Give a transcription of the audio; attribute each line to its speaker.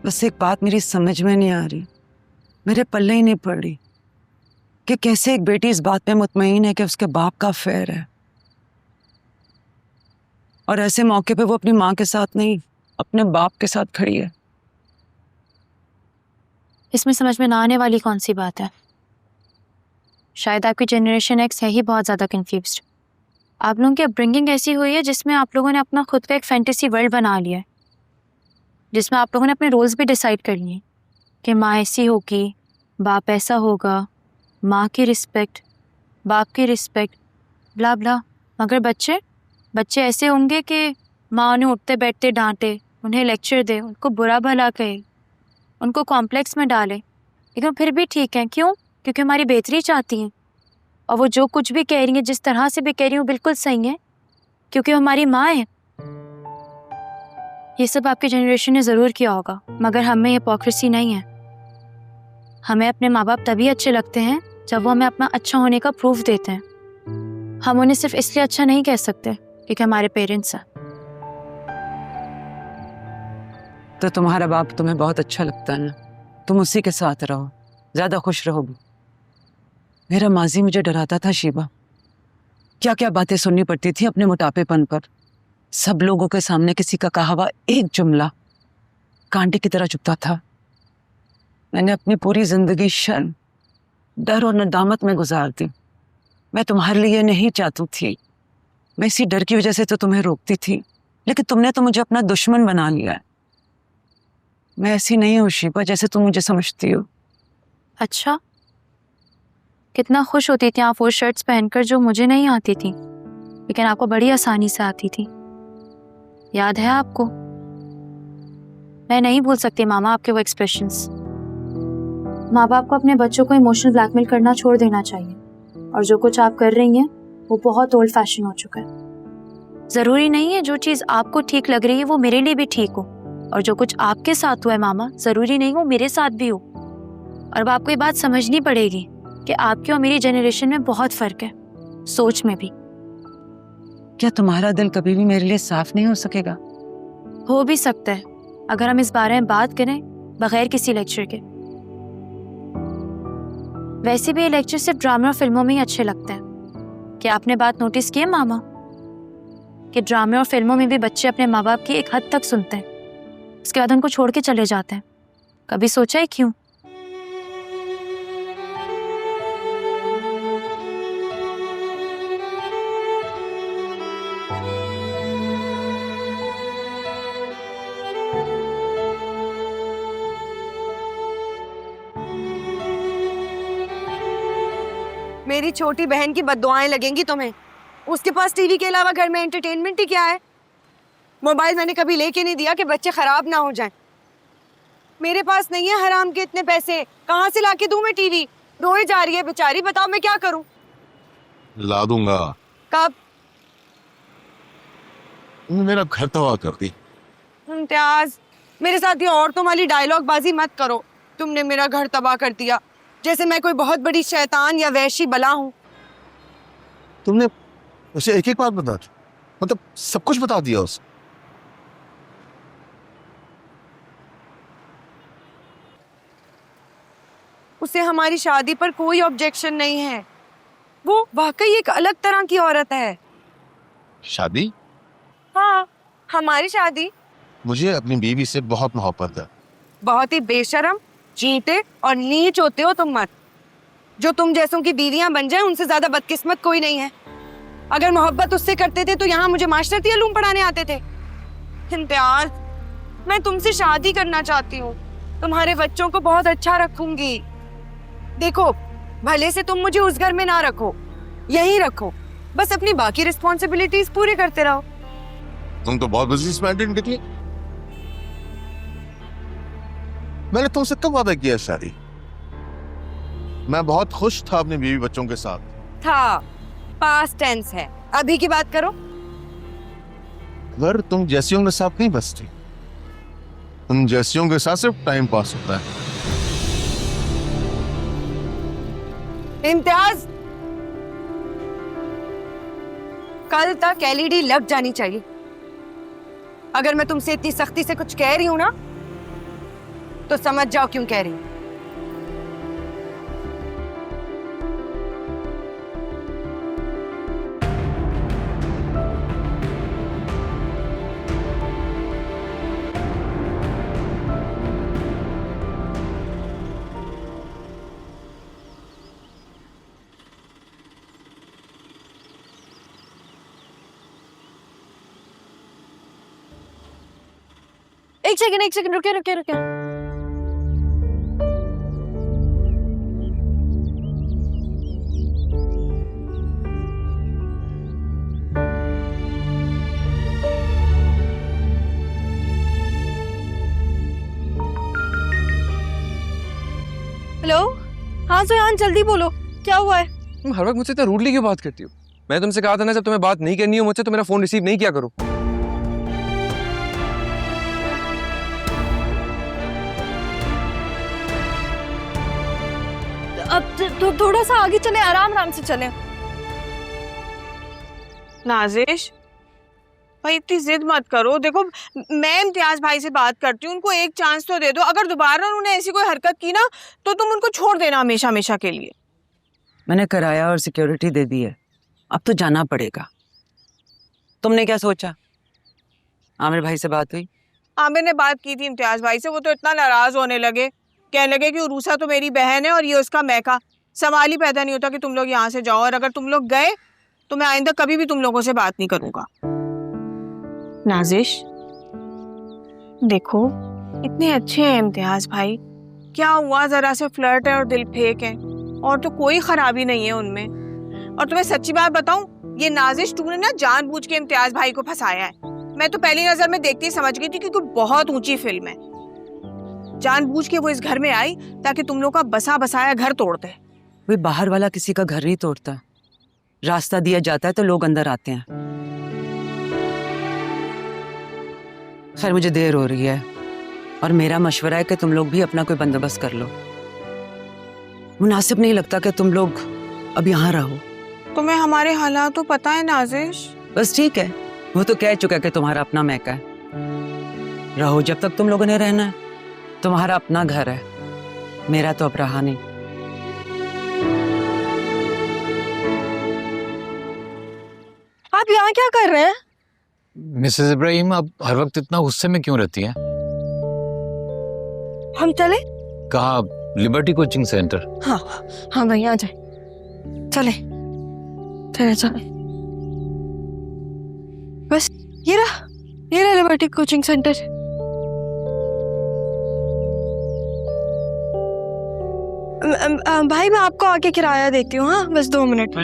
Speaker 1: बस एक बात मेरी समझ में नहीं आ रही, मेरे पल्ले ही नहीं पड़ रही कि कैसे एक बेटी इस बात पे मुतमईन है कि उसके बाप का अफेयर है, और ऐसे मौके पे वो अपनी माँ के साथ नहीं अपने बाप के साथ खड़ी है।
Speaker 2: इसमें समझ में ना आने वाली कौन सी बात है? शायद आपकी जनरेशन एक्स है ही बहुत ज़्यादा कंफ्यूज्ड। आप लोगों की अपब्रिंगिंग ऐसी हुई है जिसमें आप लोगों ने अपना खुद का एक फैंटेसी वर्ल्ड बना लिया है, जिसमें आप लोगों ने अपने रोल्स भी डिसाइड कर लिए कि माँ ऐसी होगी, बाप ऐसा होगा, माँ की रिस्पेक्ट, बाप की रिस्पेक्ट, ब्ला ब्ला। मगर बच्चे ऐसे होंगे कि माँ उन्हें उठते बैठते डांटे, उन्हें लेक्चर दे, उनको बुरा भला कहे, उनको कॉम्प्लेक्स में डाले, लेकिन फिर भी ठीक है। क्यों? क्योंकि हमारी बेहतरी चाहती हैं, और वो जो कुछ भी कह रही हैं, जिस तरह से भी कह रही हैं, वो बिल्कुल सही है, क्योंकि वो हमारी माँ है। ये सब आपकी जनरेशन ने ज़रूर किया होगा, मगर हमें हिपोक्रेसी नहीं है। हमें अपने माँ बाप तभी अच्छे लगते हैं जब वो हमें अपना अच्छा होने का प्रूफ देते हैं। हम उन्हें सिर्फ इसलिए अच्छा नहीं कह सकते क्योंकि हमारे पेरेंट्स हैं।
Speaker 1: तो तुम्हारा बाप तुम्हें बहुत अच्छा लगता है ना, तुम उसी के साथ रहो, ज्यादा खुश रहोगी। मेरा माजी मुझे डराता था शीबा, क्या क्या बातें सुननी पड़ती थी अपने मोटापेपन पर। सब लोगों के सामने किसी का कहा हुआ एक जुमला कांटे की तरह चुभता था। मैंने अपनी पूरी जिंदगी शर्म, डर और नदामत में गुजार दी। मैं तुम्हारे लिए नहीं चाहती थी, मैं इसी डर की वजह से तो तुम्हें रोकती थी, लेकिन तुमने तो मुझे अपना दुश्मन बना लिया है। मैं ऐसी नहीं हूँ शीबा जैसे तुम मुझे समझती हो।
Speaker 2: अच्छा, कितना खुश होती थी आप वो शर्ट्स पहनकर जो मुझे नहीं आती थी, लेकिन आपको बड़ी आसानी से आती थी। याद है आपको? मैं नहीं भूल सकती मामा आपके वो एक्सप्रेशंस। माँ बाप को अपने बच्चों को इमोशनल ब्लैकमेल करना छोड़ देना चाहिए, और जो कुछ आप कर रही हैं वो बहुत ओल्ड फैशन हो चुका है। ज़रूरी नहीं है जो चीज़ आपको ठीक लग रही है वो मेरे लिए भी ठीक हो, और जो कुछ आपके साथ हुआ है मामा, ज़रूरी नहीं वो मेरे साथ भी हो। और अब आपको ये बात समझनी पड़ेगी कि आपकी और मेरी जनरेशन में बहुत फ़र्क है, सोच में भी।
Speaker 1: क्या तुम्हारा दिल कभी भी मेरे लिए साफ नहीं हो सकेगा?
Speaker 2: हो भी सकता है, अगर हम इस बारे में बात करें बगैर किसी लेक्चर के। वैसे भी ये लेक्चर सिर्फ ड्रामा और फिल्मों में ही अच्छे लगते हैं। क्या आपने बात नोटिस की है मामा कि ड्रामे और फिल्मों में भी बच्चे अपने माँ बाप की एक हद तक सुनते हैं, उसके बाद उनको छोड़ के चले जाते हैं? कभी सोचा है क्यों?
Speaker 3: मेरी छोटी बहन की बद्दुआएं लगेंगी तुम्हें। उसके पास टीवी के अलावा घर में एंटरटेनमेंट ही क्या है? मोबाइल मैंने कभी लेके नहीं दिया कि बच्चे खराब ना हो जाएं। मेरे पास नहीं है हराम के इतने पैसे, कहाँ से लाके दूं मैं टीवी? रोए जा रही है बेचारी, बताओ मैं क्या करूं?
Speaker 4: ला दूंगा।
Speaker 3: कब?
Speaker 4: मेरा घर तबाह कर दी।
Speaker 3: इम्तियाज, मेरे साथ ये औरतों वाली डायलॉग बाजी मत करो। तुमने मेरा घर तबाह कर दिया, जैसे मैं कोई बहुत बड़ी शैतान या वैशी बला हूं।
Speaker 4: तुमने उसे एक एक बात बता दी, मतलब सब कुछ बता दिया उसे।
Speaker 3: उसे हमारी शादी पर कोई ऑब्जेक्शन नहीं है। वो वाकई एक अलग तरह की औरत है।
Speaker 4: शादी?
Speaker 3: हाँ, हमारी शादी।
Speaker 4: मुझे अपनी बीवी से बहुत मोहब्बत है।
Speaker 3: बहुत ही बेशरम, चींटे और नीच होते हो तुम मत। जो तुम जैसों की बीवियां बन जाए उनसे ज्यादा बदकिस्मत कोई नहीं है। अगर मोहब्बत उससे करते थे तो यहाँ मुझे माशरती उलूम पढ़ाने आते थे। इम्तियाज, मैं तुमसे शादी करना चाहती हूँ, तुम्हारे बच्चों को बहुत अच्छा रखूंगी। देखो, भले से तुम मुझे उस घर में ना रखो, यहीं रखो, बस अपनी बाकी रिस्पॉन्सिबिलिटीज पूरे करते रहो।
Speaker 4: तुम तो बहुत बिजनेस माइंडेड निकली। मैंने तुमसे कब वादा किया शादी? मैं बहुत खुश था अपने बीवी बच्चों के साथ।
Speaker 3: था, पास्ट टेंस है, अभी की बात करो।
Speaker 4: अगर तुम जैसियों के साथ नहीं बसती, तुम जैसियों के साथ सिर्फ टाइम पास होता है।
Speaker 3: इम्तियाज, कल तक एलईडी लग जानी चाहिए। अगर मैं तुमसे इतनी सख्ती से कुछ कह रही हूं ना, तो समझ जाओ क्यों कह रही हूँ।
Speaker 2: एक सेकंड रुके। हेलो, हाँ सुहान, जल्दी बोलो, क्या हुआ है?
Speaker 5: तुम हर वक्त मुझसे इतना रूडली क्यों बात करती हो? मैं तुमसे कहा था ना, जब तुम्हें बात नहीं करनी हो मुझसे तो मेरा फोन रिसीव नहीं किया करो।
Speaker 2: अब तो थोड़ा सा आगे चले, आराम से चले।
Speaker 6: नाजिश भाई इतनी जिद मत करो। देखो मैं इम्तियाज भाई से बात करती हूँ, उनको एक चांस तो दे दो। अगर दोबारा उन्होंने ऐसी कोई हरकत की ना तो तुम उनको छोड़ देना हमेशा हमेशा के लिए।
Speaker 1: मैंने किराया और सिक्योरिटी दे दी है, अब तो जाना पड़ेगा। तुमने क्या सोचा? आमिर भाई से बात हुई?
Speaker 6: आमिर ने बात की थी इम्तियाज भाई से, वो तो इतना नाराज होने लगे, कहने लगे कि उरूसा तो मेरी बहन है और ये उसका मैका। सवाल ही पैदा नहीं होता कि तुम लोग यहाँ से जाओ, और अगर तुम लोग गए तो मैं आइंदा कभी भी तुम लोगों से बात नहीं करूंगा। नाजिश देखो इतने अच्छे हैं इम्तियाज भाई, क्या हुआ, जरा से फ्लर्ट है और दिल फेंक है, और तो कोई खराबी नहीं है उनमें। और तुम्हें सच्ची बात बताऊं, ये नाजिश तूने ना जानबूझ के इम्तियाज भाई को फंसाया है। मैं तो पहली नजर में देखते ही समझ गई थी क्योंकि बहुत ऊंची फिल्म है। जानबूझ के वो इस घर में आई ताकि तुम लोग का बसा बसाया घर तोड़ दे।
Speaker 1: वे बाहर वाला किसी का घर नहीं तोड़ता, रास्ता दिया जाता है तो लोग अंदर आते हैं। खैर मुझे देर हो रही है और मेरा मशवरा है कि तुम लोग भी अपना कोई बंदोबस्त कर लो। मुनासिब नहीं लगता कि तुम लोग अब यहाँ रहो।
Speaker 6: तुम्हें हमारे हालात तो पता है नाजिश।
Speaker 1: बस ठीक है, वो तो कह चुका है कि तुम्हारा अपना मैका है, रहो जब तक तुम लोगों ने रहना है। तुम्हारा अपना घर है, मेरा तो अब रहा नहीं।
Speaker 2: आप यहाँ क्या कर रहे हैं?
Speaker 7: मिसेस इब्राहिम, आप हर वक्त इतना गुस्से में क्यों रहती हैं?
Speaker 2: हम चले?
Speaker 7: कहा लिबर्टी कोचिंग सेंटर।
Speaker 2: हाँ भाई आ जाए, चले चले। बस ये रहा लिबर्टी कोचिंग सेंटर। भाई मैं आपको आके किराया देती हूँ, हाँ बस 2 मिनट।